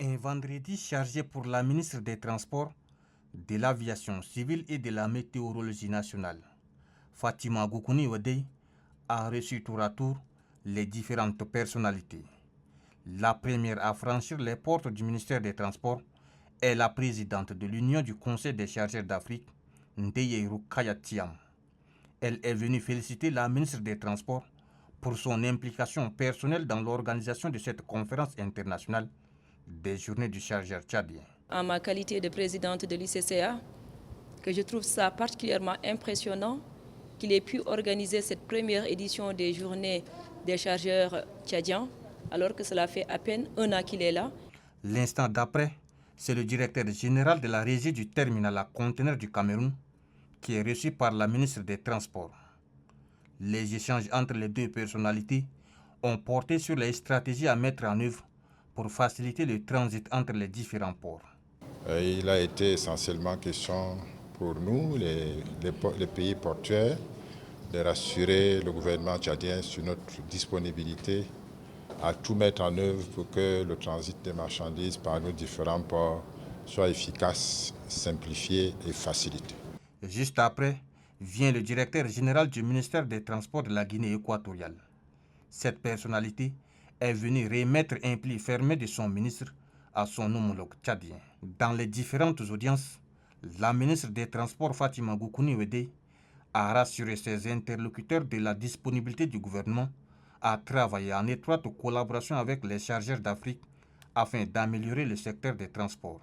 Un vendredi chargé pour la ministre des Transports, de l'Aviation civile et de la Météorologie nationale. Fatima Goukouni Wadei a reçu tour à tour les différentes personnalités. La première à franchir les portes du ministère des Transports est la présidente de l'Union du Conseil des chargeurs d'Afrique, Ndeyeru Kayatiam. Elle est venue féliciter la ministre des Transports pour son implication personnelle dans l'organisation de cette conférence internationale des journées du chargeur tchadien. En ma qualité de présidente de l'ICCA, que je trouve ça particulièrement impressionnant qu'il ait pu organiser cette première édition des journées des chargeurs tchadiens, alors que cela fait à peine un an qu'il est là. L'instant d'après, c'est le directeur général de la régie du terminal à conteneurs du Cameroun qui est reçu par la ministre des Transports. Les échanges entre les deux personnalités ont porté sur les stratégies à mettre en œuvre pour faciliter le transit entre les différents ports. Il a été essentiellement question pour nous, les pays portuaires, de rassurer le gouvernement tchadien sur notre disponibilité à tout mettre en œuvre pour que le transit des marchandises par nos différents ports soit efficace, simplifié et facilité. Juste après, vient le directeur général du ministère des Transports de la Guinée équatoriale. Cette personnalité est venue remettre un pli fermé de son ministre à son homologue tchadien. Dans les différentes audiences, la ministre des Transports Fatima Goukouni Wadei a rassuré ses interlocuteurs de la disponibilité du gouvernement à travailler en étroite collaboration avec les chargeurs d'Afrique afin d'améliorer le secteur des transports.